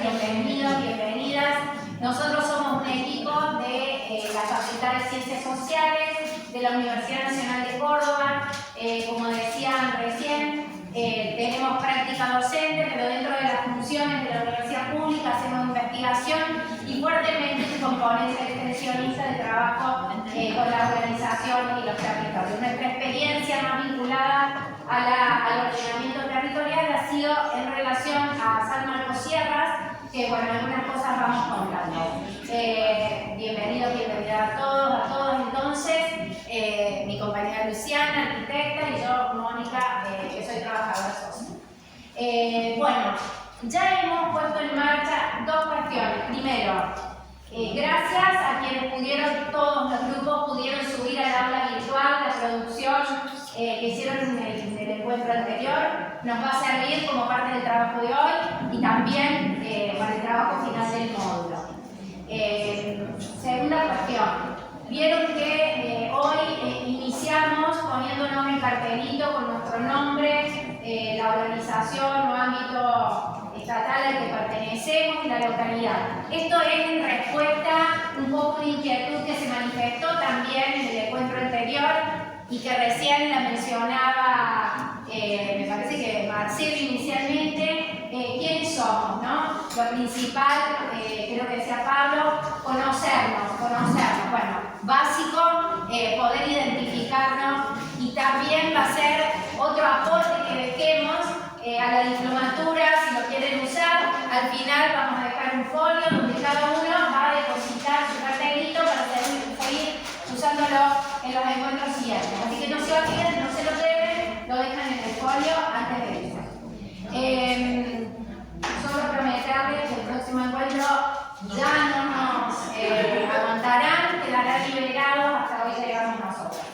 bienvenidos, bienvenidas. Nosotros somos un equipo de la Facultad de Ciencias Sociales de la Universidad Nacional de Córdoba. Como decían recién, tenemos práctica docente, pero dentro de las funciones de la universidad pública hacemos investigación y fuertemente el componente extensionista de trabajo con la organización y los territorios. Nuestra experiencia más vinculada al ordenamiento territorial ha sido en relación a San Marcos Sierras, que bueno, algunas cosas vamos contando. Bienvenidos, bienvenidas a todos entonces. Mi compañera Luciana, arquitecta, y yo, Mónica, que soy trabajadora social. Bueno, ya hemos puesto en marcha dos cuestiones. Primero, gracias a quienes pudieron, todos los grupos pudieron subir al aula virtual la producción que hicieron en el encuentro anterior. Nos va a servir como parte del trabajo de hoy y también para el trabajo final del módulo. Segunda cuestión. Vieron que hoy iniciamos poniéndonos el cartelito con nuestro nombre, la organización o ámbito estatal al que pertenecemos y la localidad. Esto es en respuesta un poco a una inquietud que se manifestó también en el encuentro anterior y que recién la mencionaba, me parece que Marcelo inicialmente, quiénes somos, ¿no? Lo principal, creo que decía Pablo, conocernos. Bueno, básico, poder identificarnos, y también va a ser otro aporte que dejemos a la diplomatura, si lo quieren usar. Al final vamos a dejar un folio donde cada uno va a depositar su cartelito para seguir usándolo en los encuentros siguientes. Así que no se olviden, no se lo deben, lo dejan en el folio antes de irse. Solo prometerles que el próximo encuentro ya no nos aguantarán, quedarán liberados, hasta hoy llegamos nosotros.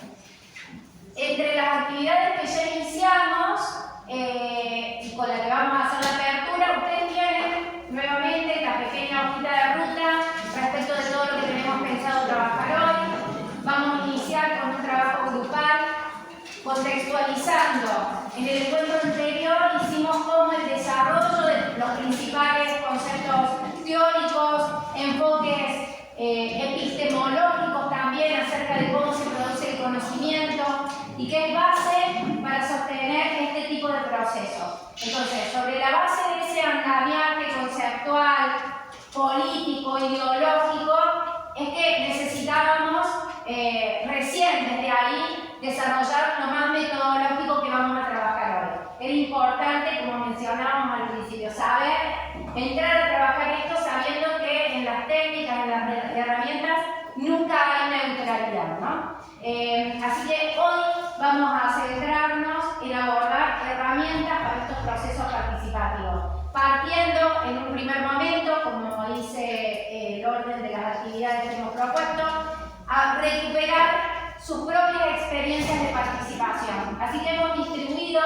Entre las actividades que ya iniciamos y con las que vamos a hacer la apertura, ustedes tienen nuevamente la pequeña hojita de ruta respecto de todo lo que tenemos pensado trabajar hoy. Vamos a iniciar con un trabajo grupal, contextualizando. En el encuentro anterior hicimos como el desarrollo de los principales conceptos teóricos, enfoques epistemológicos también acerca de cómo se produce el conocimiento y qué es base para sostener este tipo de procesos. Entonces, sobre la base de ese andamiaje conceptual, político, ideológico, es que necesitábamos recién desde ahí desarrollar lo más metodológico que vamos a trabajar hoy. Era importante, como mencionábamos al principio, saber entrar a trabajar esto sabiendo que en las técnicas, en las herramientas, nunca hay neutralidad, ¿no? Así que hoy vamos a centrarnos en abordar herramientas para estos procesos participativos, partiendo en un primer momento, como dice el orden de las actividades que hemos propuesto, a recuperar sus propias experiencias de participación. Así que hemos distribuido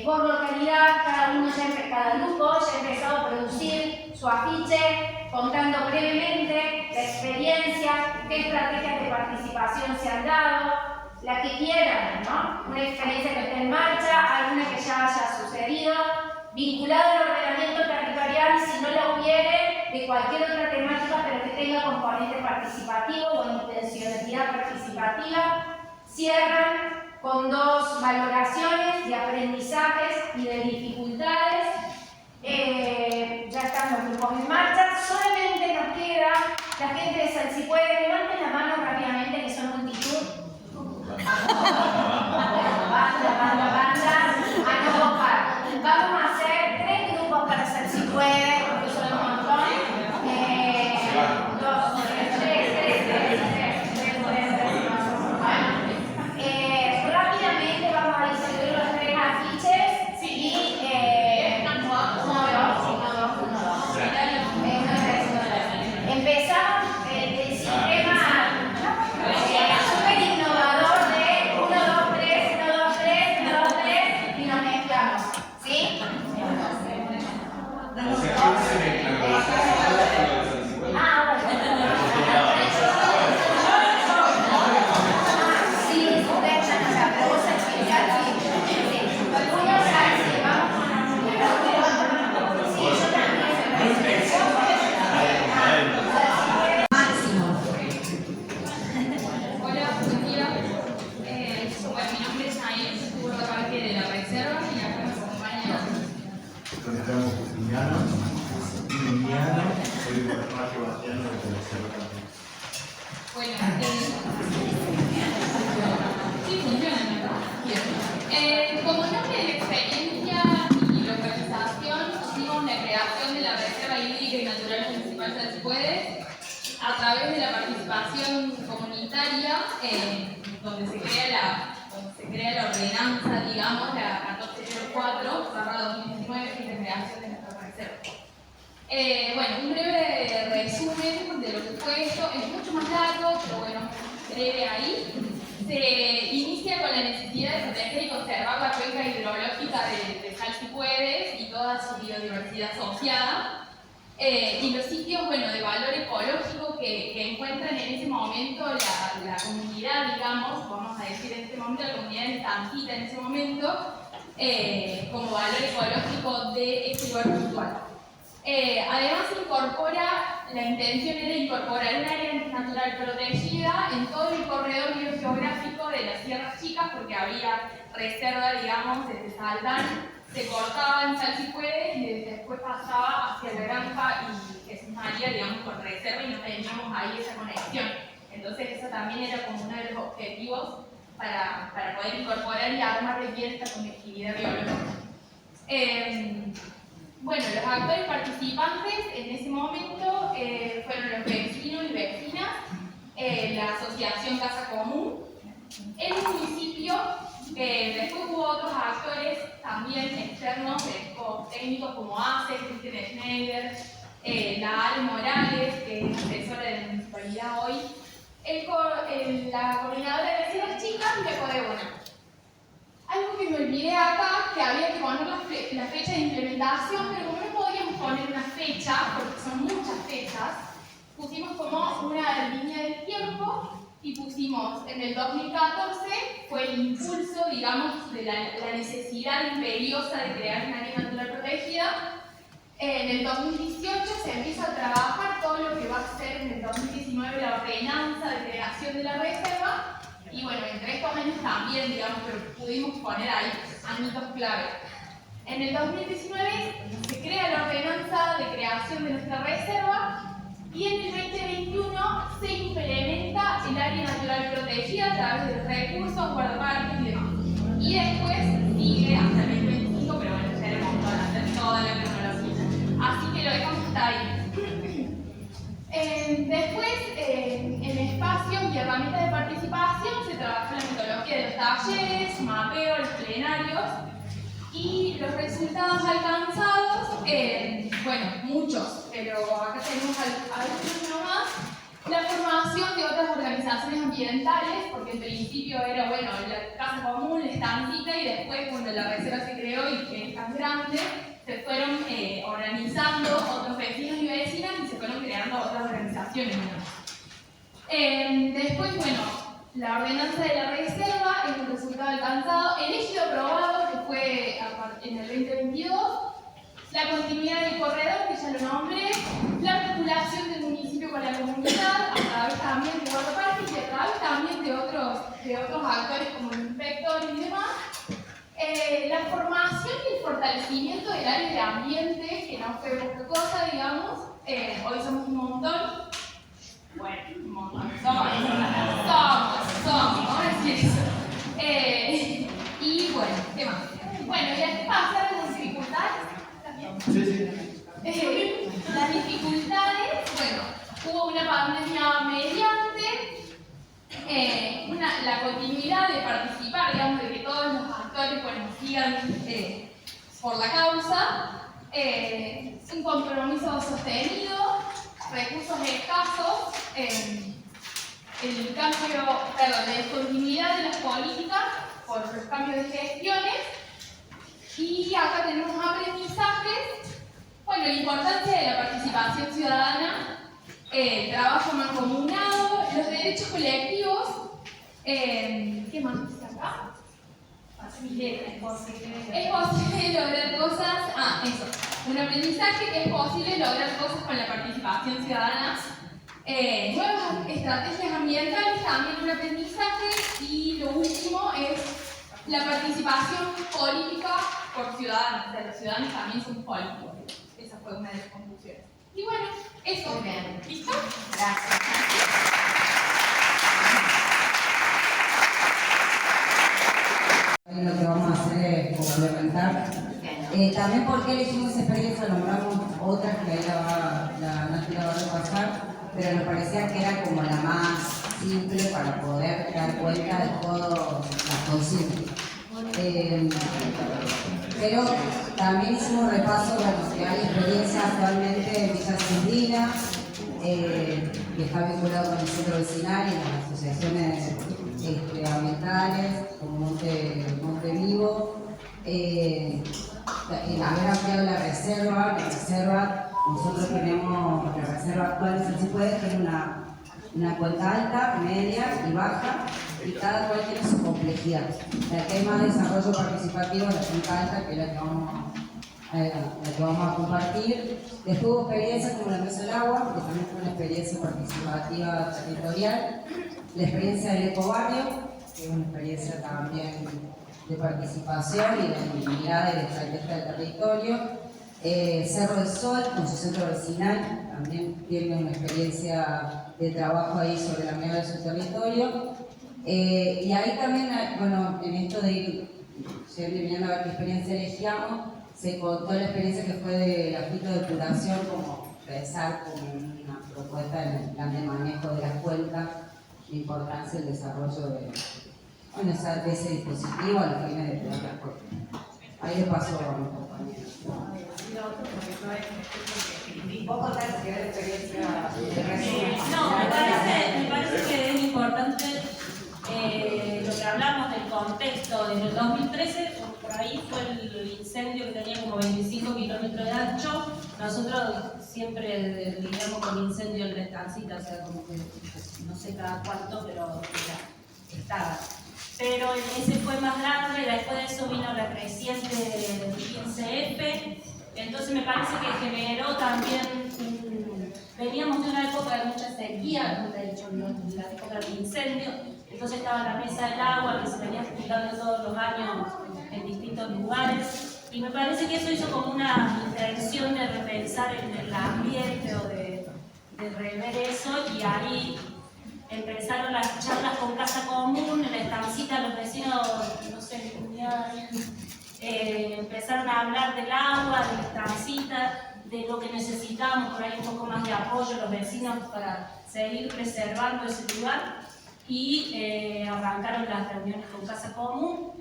por localidad, cada grupo ya ha empezado a producir su afiche, contando brevemente la experiencia, qué estrategias de participación se han dado, la que quieran, ¿no? Una experiencia que esté en marcha, alguna que ya haya sucedido, vinculada al ordenamiento territorial, y si no la hubiere, de cualquier otra temática, pero que tenga componente participativo o intencionalidad participativa. Cierran con dos valoraciones de aprendizajes y de dificultades. Ya están los grupos en marcha. Solamente nos queda la gente de San. Si pueden, levanten la mano rápidamente, que son multitud. Banda, a no copar. Vamos a hacer 3 grupos para San. Si pueden, porque son un montón. 2, 3. Rápidamente vamos a distribuir los 3 afiches y empezamos el sistema súper innovador de 1, 2, Bueno, sí funciona, ¿verdad? Como nombre de experiencia y localización, hicimos la creación de la Reserva Hídrica y Natural Municipal de Salsipuedes a través de la participación comunitaria, donde se crea la ordenanza, digamos, la 1404/2019, que es la creación de nuestra reserva. Bueno, un breve resumen de lo que fue esto, es mucho más largo, pero bueno, breve ahí. Se inicia con la necesidad de proteger y conservar la cuenca hidrológica de Salsipuedes y toda su biodiversidad asociada. Y los sitios, bueno, de valor ecológico que encuentran en ese momento la comunidad, digamos, vamos a decir en este momento, la comunidad estancita en ese momento, como valor ecológico de este lugar puntual. Además la intención era incorporar un área natural protegida en todo el corredor biogeográfico de las Sierras Chicas, porque había reserva, digamos, desde Saldán, se cortaba en Salsipuedes y después pasaba hacia la granja y Jesús María, digamos, con reserva, y no teníamos ahí esa conexión. Entonces eso también era como uno de los objetivos para poder incorporar y armar bien esta conectividad biológica. Bueno, los actores participantes en ese momento fueron los vecinos y vecinas, la asociación Casa Común, el municipio, después hubo otros actores también externos, técnicos como ACE, Cristian Schneider, la Ale Morales, que es asesora de la municipalidad hoy, la coordinadora de vecinas chicas y la Codebona. Algo que me olvidé acá, que había que poner la fecha de implementación, pero como no podíamos poner una fecha, porque son muchas fechas, pusimos como una línea del tiempo y pusimos en el 2014, fue el impulso, digamos, de la necesidad imperiosa de crear una área natural protegida. En el 2018 se empieza a trabajar todo lo que va a ser en el 2019 la ordenanza de creación de la reserva. Y bueno, entre estos años también, digamos, pero pudimos poner ahí añitos clave. En el 2019 se crea la ordenanza de creación de nuestra reserva y en el 2021 se implementa el área natural protegida a través de los recursos, guardaparques y demás. Y después sigue hasta el 2025, pero bueno, ya haremos para hacer toda la cronología. Así que lo dejamos hasta ahí. Después, en espacios y herramientas de participación, se trabaja la metodología de los talleres, mapeo, los plenarios y los resultados alcanzados, bueno, muchos, pero acá tenemos algunos nomás. La formación de otras organizaciones ambientales, porque en principio era, bueno, la Casa Común, la estancita, y después cuando la reserva se creó y que es tan grande, se fueron organizando otros vecinos y vecinas y se fueron creando otras organizaciones. Después, bueno, la ordenanza de la reserva es el resultado alcanzado, el ejido aprobado, que fue en el 2022, la continuidad del corredor, que ya lo nombré, la articulación del municipio con la comunidad, a través también de guardaparques y a través también de otros actores como el inspector y demás. La formación y el fortalecimiento del área de ambiente, que no fue poca cosa, digamos. Hoy somos un montón. Bueno, un montón. Somos, vamos a decir eso. Y bueno, ¿qué más? Bueno, y aquí pasaron las dificultades. Las dificultades, bueno, hubo una pandemia mediante. La continuidad de participar, digamos, de que todos los actores sigan por la causa, un compromiso sostenido, recursos escasos, la discontinuidad de las políticas por los cambios de gestiones, y acá tenemos aprendizajes, bueno, la importancia de la participación ciudadana, el trabajo mancomunado, los derechos colectivos. ¿Qué más dice acá? Es posible lograr cosas. Eso. Un aprendizaje que es posible lograr cosas con la participación ciudadana. Nuevas estrategias ambientales, también un aprendizaje. Y lo último es la participación política por ciudadanos. O sea, los ciudadanos también son políticos. Esa fue una de las conclusiones. Y bueno, eso. Muy bien. ¿Listo? Gracias. Lo que vamos a hacer es complementar. También porque elegimos esa experiencia, nombramos otras que ahí la Nati la va a repasar, pero nos parecía que era como la más simple para poder dar cuenta de todo las consignas. Pero también hicimos repaso de que hay experiencias actualmente en Villa Cindina, que está vinculado con el centro vecinal y las asociaciones ambientales, como Monte Vivo. Haber ampliado la reserva, nosotros tenemos la reserva actual de San Cipuede, que es una cuenca alta, media y baja, y cada cual tiene su complejidad. La que hay más desarrollo participativo es la cuenca alta, que es la que vamos a compartir. Después hubo experiencias como la Mesa del Agua, que también fue una experiencia participativa territorial. La experiencia del Ecobarrio, que es una experiencia también de participación y de mirada y de estrategia del territorio. Cerro del Sol, con su centro vecinal, también tiene una experiencia de trabajo ahí sobre la mirada de su territorio. Y ahí también, bueno, en esto de ir mirando a ver qué experiencia elegíamos, se contó la experiencia que fue del agito de depuración, como pensar como una propuesta en el plan de manejo de las cuencas, la importancia del desarrollo de ese dispositivo a los fines de depurar las cuencas. Ahí le paso a mi compañero. ¿Vos contás si querés la experiencia de resumen? No, me parece que es importante lo que hablamos del contexto. En el 2013, por ahí fue el incendio que tenía como 25 kilómetros de ancho. Nosotros siempre lidiamos con incendio en la estancita, o sea, como que no sé cada cuánto, pero ya estaba. Pero ese fue más grande, después de eso vino la creciente del 15F. Entonces me parece que generó también veníamos de una época de mucha sequía, de hecho la época del incendio, entonces estaba la mesa del agua que se venía explicando todos los años en distintos lugares, y me parece que eso hizo como una intención de repensar en el ambiente o de rever eso, y ahí empezaron las charlas con Casa Común, en la estancita los vecinos, no sé, empezaron a hablar del agua, de la estancita, de lo que necesitábamos, por ahí un poco más de apoyo los vecinos para seguir preservando ese lugar, y arrancaron las reuniones con Casa Común.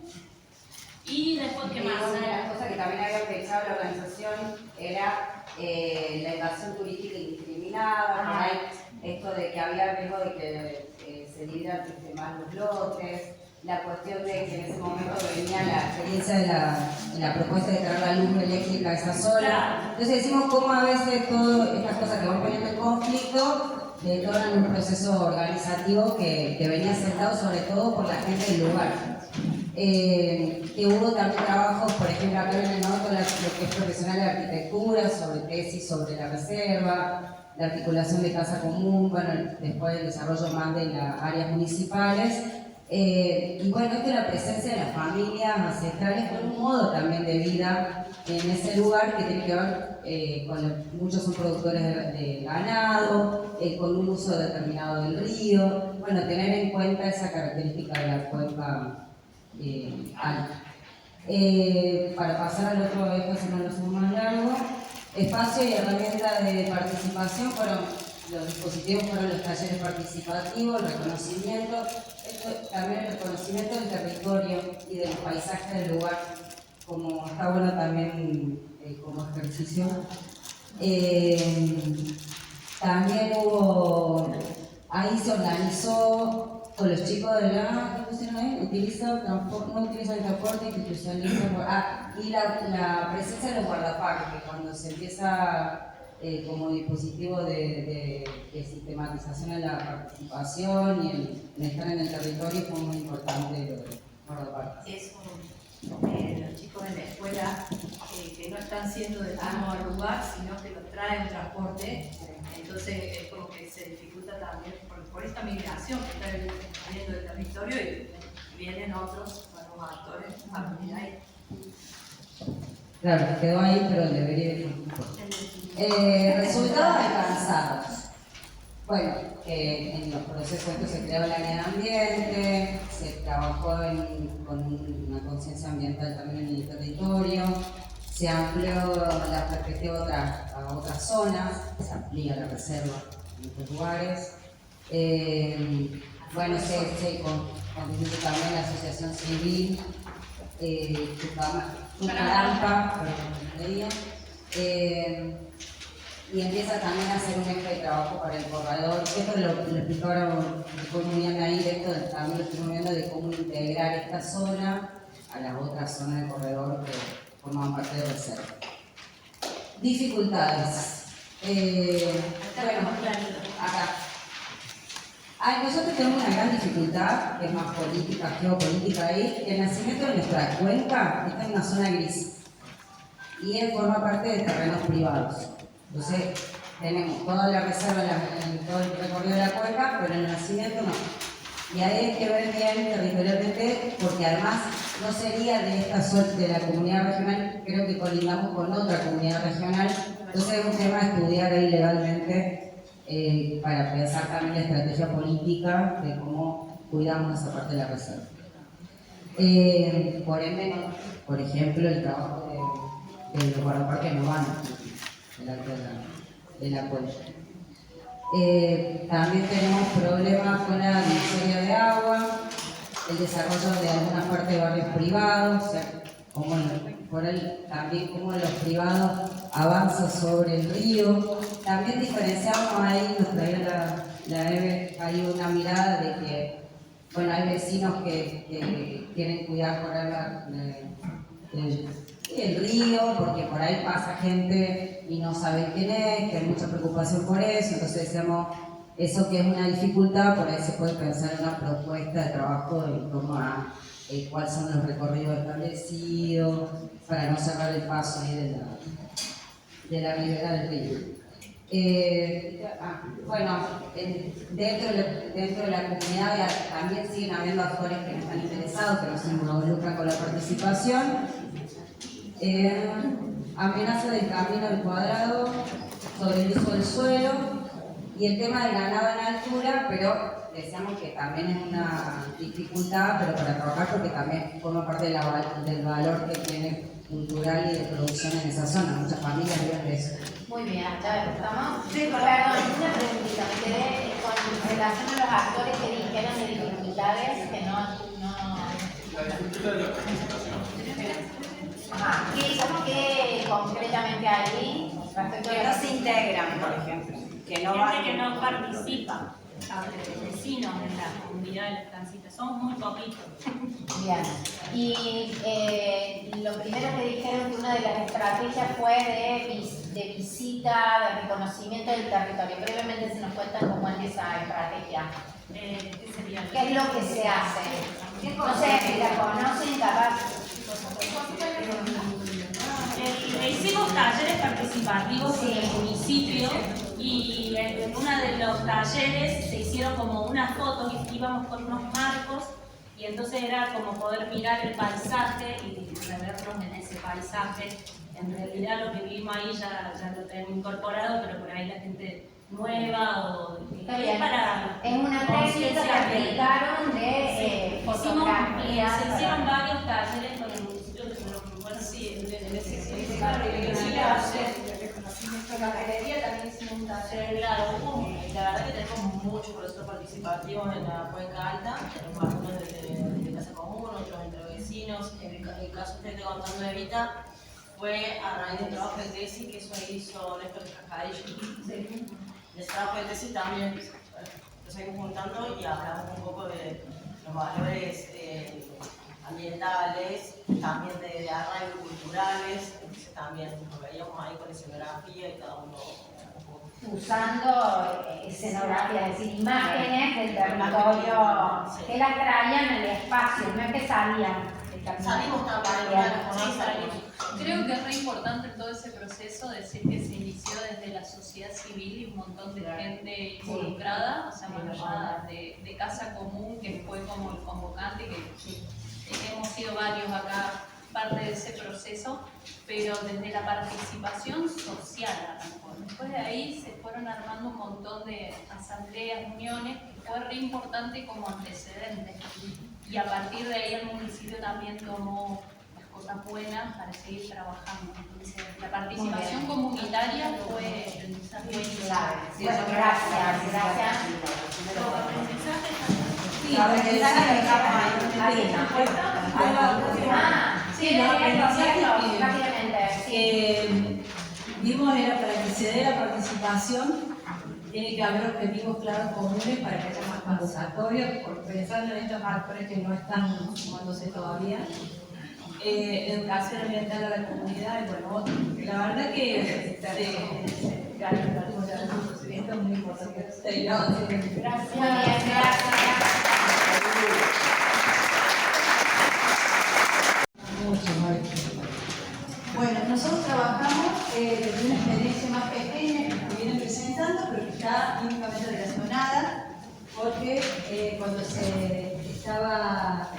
Y después, ¿qué más? Una de las cosas que también había pensado la organización era la invasión turística indiscriminada, por ahí esto de que había riesgo de que se dieran más los lotes, la cuestión de que en ese momento venía la experiencia de la propuesta de traer la luz eléctrica a esa zona. Entonces decimos cómo a veces todas estas cosas que van poniendo en conflicto detonan un proceso organizativo que venía sentado sobre todo por la gente del lugar. Que hubo también trabajos, por ejemplo, acá en el norte, lo que es profesional de arquitectura, sobre tesis sobre la reserva, la articulación de casa común, bueno, después el desarrollo más de las áreas municipales. Y bueno, esto es la presencia de las familias ancestrales con un modo también de vida en ese lugar que tiene que ver con muchos son productores de ganado, con un uso determinado del río, bueno, tener en cuenta esa característica de la cuenca alta. Para pasar al otro eje, si no lo hacemos más largo, espacio y herramientas de participación los dispositivos fueron los talleres participativos, el reconocimiento, también el reconocimiento del territorio y del paisaje del lugar, como está bueno también como ejercicio. También ahí se organizó con los chicos de ¿qué pusieron ahí? No utilizan transporte, institucionaliza, y la presencia de los guardaparques, cuando se empieza como dispositivo de sistematización de la participación y el estar en el territorio, fue muy importante lo de guardaparques. Los chicos en la escuela que no están siendo de mismo lugar, sino que los traen transporte, entonces es como que se dificulta también por esta migración que está viendo del territorio, y vienen otros nuevos actores a venir ahí. Claro, quedó ahí, pero debería ir. Resultados alcanzados. Bueno, en los procesos estos se creó la ley de ambiente, se trabajó con una conciencia ambiental también en el territorio, se amplió la perspectiva a otras zonas, se amplía la reserva en otros lugares. Bueno, se constituye también la asociación civil, Tucarampa, y empieza también a hacer un eje de trabajo para el corredor. Esto lo explicó ahora muy bien ahí, esto también lo estuvimos viendo de cómo integrar esta zona a las otras zonas del corredor que forman parte de reserva. Dificultades. Bueno, acá. Nosotros tenemos una gran dificultad, que es más política, geopolítica ahí. El nacimiento de nuestra cuenca está en una zona gris y él forma parte de terrenos privados. Entonces, tenemos toda la reserva en todo el recorrido de la cuenca, pero en el nacimiento no. Y ahí hay que ver bien territorialmente, porque además no sería de esta suerte de la comunidad regional, creo que colindamos con otra comunidad regional. Entonces es un tema a estudiar ahí legalmente para pensar también la estrategia política de cómo cuidamos esa parte de la reserva. Por ende, por ejemplo, el trabajo de los guardaparques no van de la cuenca. También tenemos problemas con la divisoria de agua, el desarrollo de algunas partes de barrios privados, o sea, también cómo los privados avanzan sobre el río. También diferenciamos ahí, nos traía la Eve, hay una mirada de que, bueno, hay vecinos que quieren cuidar por ahí el río, porque por ahí pasa gente y no saben quién es, que hay mucha preocupación por eso, entonces decíamos, eso que es una dificultad, por ahí se puede pensar en una propuesta de trabajo en torno a cuáles son los recorridos establecidos, para no cerrar el paso ahí de la ribera del río. Bueno, dentro de la comunidad también siguen habiendo actores que no están interesados, que no se involucran con la participación. Amenaza del camino al cuadrado sobre el uso del suelo y el tema del ganado en altura, pero decíamos que también es una dificultad, pero para trabajar porque también forma parte del valor que tiene cultural y de producción en esa zona. Muchas familias viven de eso. Muy bien, ¿ya estamos? Sí, perdón, una preguntita, me quedé con relación a los actores que dijeron de dificultades que no... La dificultad de la participación. Ajá, ¿qué concretamente ahí respecto Que no se integran, por ejemplo. Que no gente que no participa, vecinos en la comunidad de la estancita, somos muy poquitos. Bien. Y lo primero que dijeron que una de las estrategias fue de visita, de reconocimiento del territorio. Brevemente se nos cuentan cómo es esa estrategia. ¿Qué sería? ¿Qué es lo que se hace? No sé, ¿la conocen capaz? Hicimos talleres participativos en el municipio y en uno de los talleres se hicieron como unas fotos y íbamos con unos marcos y entonces era como poder mirar el paisaje y revernos en ese paisaje. En realidad lo que vivimos ahí ya lo tenemos incorporado, pero por ahí la gente nueva o para en una técnica que aplicaron de fotografía. Se hicieron varios talleres con el municipio que se nos bueno, sí, en ese la galería también hicimos un taller. Claro, la verdad que tenemos muchos procesos participativos en la Cuenca Alta, tenemos algunos de casa común, otros entre vecinos. El caso que estoy contando de Evita fue a raíz del trabajo de tesis que eso hizo Néstor Cascadillo. En ese trabajo de tesis también nos seguimos juntando y hablamos un poco de los valores ambientales, también de arraigo culturales, entonces también nos veíamos ahí con escenografía y cada uno un poco. Usando escenografía, es decir, imágenes del territorio que las traían al espacio, no es que salían. Salimos también. Creo que es re importante todo ese proceso, decir que se inició desde la sociedad civil y un montón de gente involucrada, o sea, más allá de Casa Común, que fue como el convocante, que hemos sido varios acá parte de ese proceso, pero desde la participación social a lo mejor. ahí se fueron armando un montón de asambleas, uniones, que fue re importante como antecedente. Y a partir de ahí el municipio también tomó las cosas buenas para seguir trabajando. Entonces, la participación comunitaria fue Claro. Bueno, gracias, gracias. Sí, A ver, porque mensaje sí, dejamos ahí. Sí, Sí, no, el mensaje que- rápidamente. Sí. vimos era para que se dé la participación, tiene que haber objetivos claros comunes para que haya más convocatorias, por pensando en estos actores que no están sumándose todavía. Educación ambiental a la comunidad, y bueno, otro. La verdad que esto es muy importante. Gracias. Muy bien, gracias. Bueno, nosotros trabajamos desde una experiencia más pequeña que vienen presentando, pero que está íntimamente relacionada, porque cuando se estaba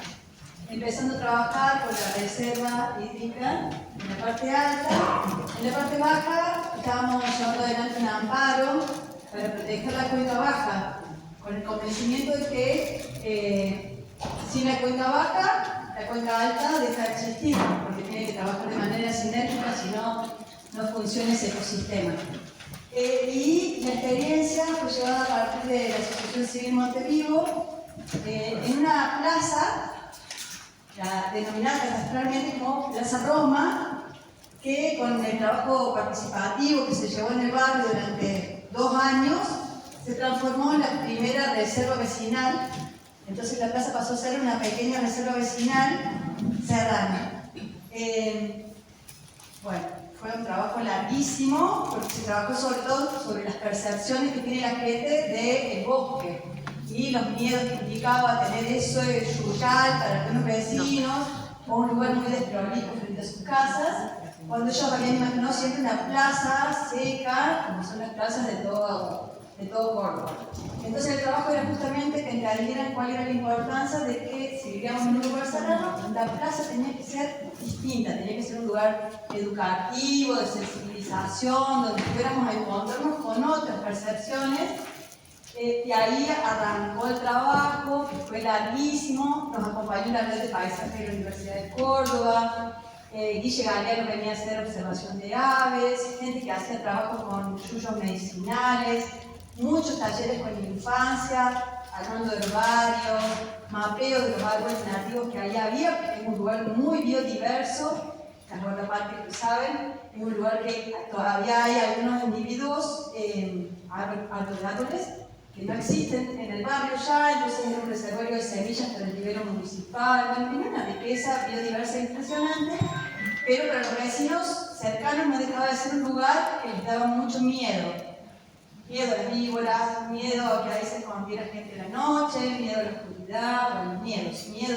empezando a trabajar con la reserva hídrica en la parte alta, en la parte baja estábamos llevando adelante un amparo para proteger la cuenca baja, con el convencimiento de que sin la cuenca baja, la cuenca alta deja de existir, porque tiene que trabajar de manera sinérgica, si no, no funciona ese ecosistema. Y la experiencia fue llevada a partir de la Asociación Civil Montevivo en una plaza, denominada catastralmente como Plaza Roma, que con el trabajo participativo que se llevó en el barrio durante 2 años, se transformó en la primera reserva vecinal. Entonces la plaza pasó a ser una pequeña reserva vecinal serrana. Bueno, fue un trabajo larguísimo, porque se trabajó sobre todo sobre las percepciones que tiene la gente del bosque y los miedos que implicaba tener eso de Yuyal para algunos vecinos, o un lugar muy desprolijo frente a sus casas, cuando ellos habían imaginado siempre una plaza seca, como son las plazas de todo Córdoba. Entonces el trabajo era justamente que entendieran cuál era la importancia de que si vivíamos en un lugar serrano, la plaza tenía que ser distinta, tenía que ser un lugar educativo, de sensibilización, donde pudiéramos encontrarnos con otras percepciones. Y ahí arrancó el trabajo, que fue larguísimo, nos acompañó la red de paisaje de la Universidad de Córdoba, Guille Galeano venía a hacer observación de aves, gente que hacía trabajo con yuyos medicinales, muchos talleres con la infancia, armando herbarios, mapeo de los árboles nativos que ahí había, porque es un lugar muy biodiverso. Las guardaparques, saben, es un lugar que todavía hay algunos individuos, árboles, que no existen en el barrio ya, entonces era un reservorio de semillas para el vivero municipal. Bueno, tenía una riqueza biodiversa impresionante, pero para los vecinos cercanos no dejaba de ser un lugar que les daba mucho miedo. Miedo a las víboras, miedo a que ahí se escondiera gente en la noche, miedo a la oscuridad, bueno,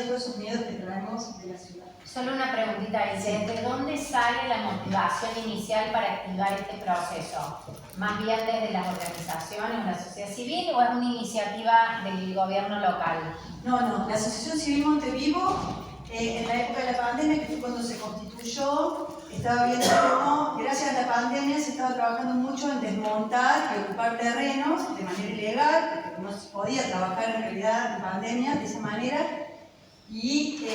todos esos miedos que traemos de la ciudad. Solo una preguntita, Alice. ¿De dónde sale la motivación inicial para activar este proceso? ¿Más bien desde las organizaciones o la sociedad civil o es una iniciativa del gobierno local? No, la Asociación Civil Montevivo, en la época de la pandemia, que fue cuando se constituyó, estaba viendo cómo, gracias a la pandemia, se estaba trabajando mucho en desmontar y ocupar terrenos de manera ilegal, porque no se podía trabajar en realidad en pandemia de esa manera. Y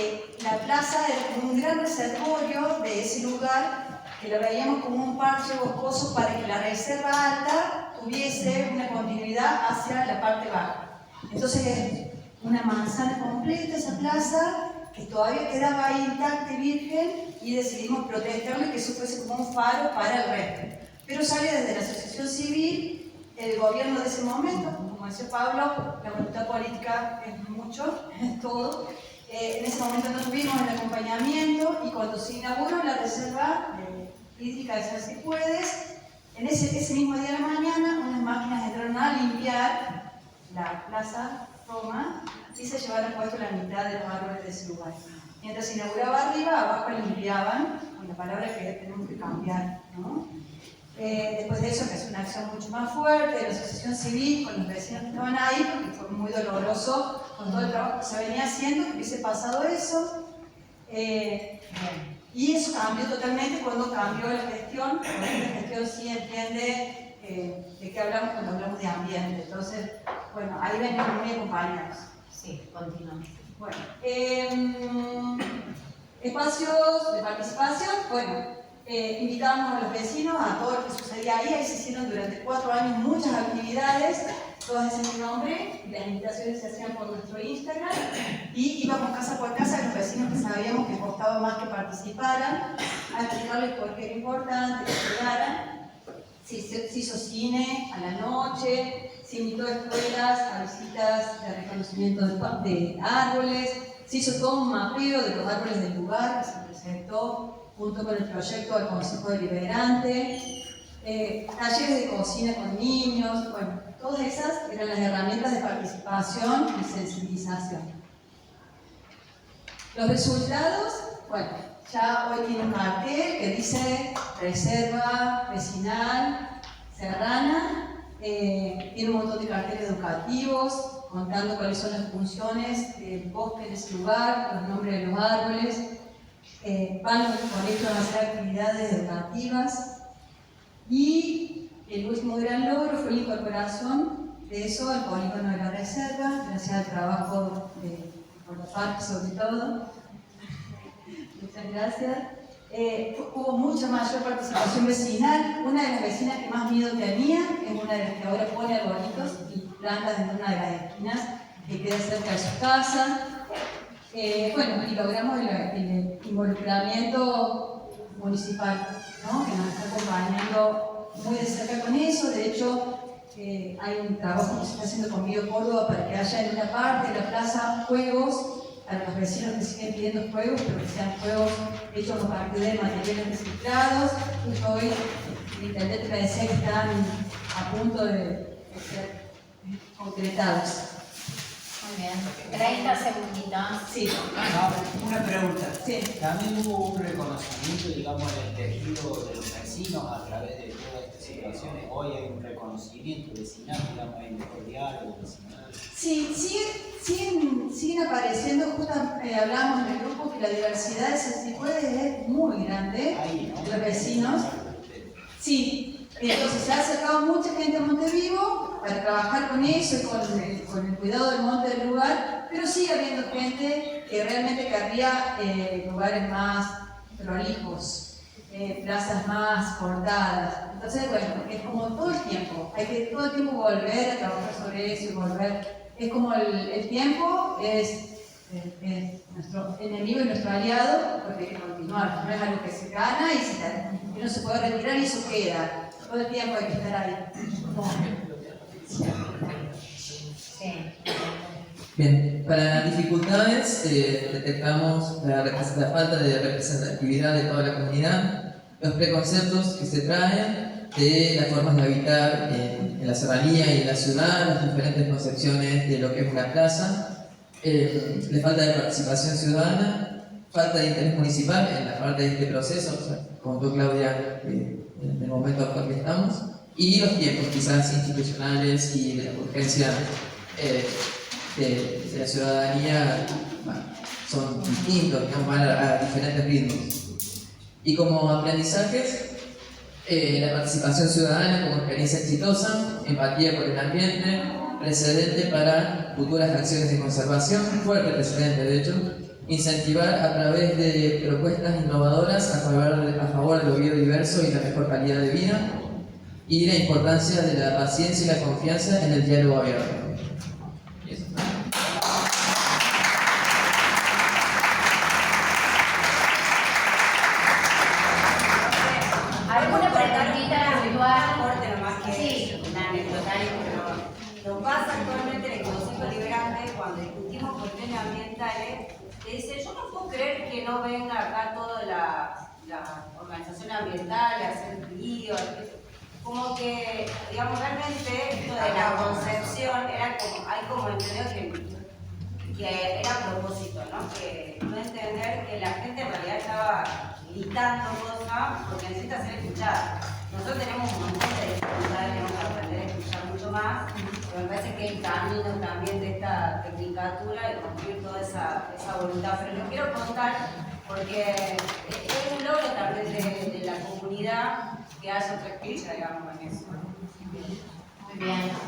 la plaza era como un gran reservorio de ese lugar, que lo veíamos como un parche boscoso para que la reserva alta tuviese una continuidad hacia la parte baja. Entonces es una manzana completa esa plaza, que todavía quedaba ahí intacta y virgen, y decidimos protegerlo y que eso fuese como un faro para el resto. Pero sale desde la asociación civil, el gobierno de ese momento, como decía Pablo, la voluntad política es mucho, es todo. En ese momento no tuvimos el acompañamiento, y cuando se inauguró la reserva hídrica de San Si Puedes, en ese mismo día de la mañana, unas máquinas entraron a limpiar la Plaza Roma y se llevaron puesto la mitad de los árboles de ese lugar. Mientras se inauguraba arriba, abajo limpiaban, con la palabra que tenemos que cambiar, ¿no? Después de eso empezó una acción mucho más fuerte de la asociación civil con los vecinos que estaban ahí, porque fue muy doloroso con todo el trabajo que se venía haciendo, que hubiese pasado eso. Y eso cambió totalmente cuando cambió la gestión. La gestión sí entiende de qué hablamos cuando hablamos de ambiente. Entonces, bueno, ahí venimos muy acompañados. Sí, continuamos. Bueno, espacios de participación, bueno, invitamos a los vecinos a todo lo que sucedía ahí. Ahí se hicieron durante 4 años muchas actividades, todas en mi nombre, y las invitaciones se hacían por nuestro Instagram, y íbamos casa por casa a los vecinos que sabíamos que costaba más que participaran, a explicarles por qué era importante, que llegaran. Se hizo cine a la noche, se invitó a escuelas a visitas de reconocimiento de árboles, se hizo todo un mapeo de los árboles del lugar que se presentó junto con el proyecto del Consejo Deliberante, talleres de cocina con niños, bueno, todas esas eran las herramientas de participación y sensibilización. Los resultados, bueno, ya hoy tiene un cartel que dice Reserva Vecinal Serrana, tiene un montón de carteles educativos contando cuáles son las funciones del bosque en ese lugar, los nombres de los árboles. Van los colegios a hacer actividades educativas, y el último gran logro fue la incorporación de eso al polígono de la reserva, gracias al trabajo de Portaparque sobre todo. Muchas gracias. Hubo mucha mayor participación vecinal. Una de las vecinas que más miedo tenía es una de las que ahora pone arbolitos y plantas en una de las esquinas que queda cerca de su casa. Bueno, y logramos el involucramiento municipal, ¿no? Que nos está acompañando muy de cerca con eso. De hecho, hay un trabajo que se está haciendo con Bio Córdoba para que haya en una parte de la plaza juegos para los vecinos que siguen pidiendo juegos, pero que sean juegos hechos a partir de materiales reciclados. Justo hoy el intendente me decía que están a punto de ser concretados. Muy bien, 30 segunditos. Sí. Una pregunta. Sí. También hubo un reconocimiento, digamos, en el tejido de los vecinos a través de todas estas situaciones. Hoy hay un reconocimiento vecinal, digamos, hay un mejor diálogo vecinal. Sí, siguen apareciendo, justo hablamos en el grupo que la diversidad de sensibilidades es muy grande, Ahí, ¿no? de los vecinos. Sí, entonces se ha acercado mucha gente a Montevivo para trabajar con eso y con el cuidado del monte del lugar, pero sigue habiendo gente que realmente querría lugares más prolijos, plazas más cortadas. Entonces, bueno, es como todo el tiempo, hay que todo el tiempo volver a trabajar sobre eso y volver. Es como el tiempo es nuestro enemigo y nuestro aliado, porque hay que continuar, no es algo que se gana y no se puede retirar y eso queda. Todo el tiempo hay que estar ahí. Bien, para las dificultades detectamos la falta de representatividad de toda la comunidad, los preconceptos que se traen de las formas de habitar en la serranía y en la ciudad, las diferentes concepciones de lo que es una plaza, la falta de participación ciudadana, falta de interés municipal en la parte de este proceso, o sea, como tú, Claudia, en el momento actual que estamos, y los tiempos quizás institucionales y de la urgencia de la ciudadanía, bueno, son distintos, digamos, van a diferentes ritmos. Y como aprendizajes, la participación ciudadana como experiencia exitosa, empatía por el ambiente, precedente para futuras acciones de conservación, fuerte precedente de hecho, incentivar a través de propuestas innovadoras a favor de lo biodiverso y la mejor calidad de vida, y la importancia de la paciencia y la confianza en el diálogo abierto. Y eso. ¿Alguna preguntita puntual? Aporte nomás que Sí. un anecdotario, pero nos pasa actualmente en el Consejo Deliberante cuando discutimos cuestiones ambientales, que dice, yo no puedo creer que no venga acá toda la organización ambiental a hacer líos, como que, digamos, realmente esto de la concepción era como, hay como entendido que era a propósito, ¿no? Que no entender que la gente en realidad estaba gritando cosas porque necesita ser escuchada. Nosotros tenemos un montón de dificultades, tenemos que aprender a escuchar mucho más, pero me parece que el camino también de esta tecnicatura y construir toda esa voluntad. Pero les quiero contar, porque es un logro también de la comunidad que haya otra escucha, digamos, en eso. Muy bien.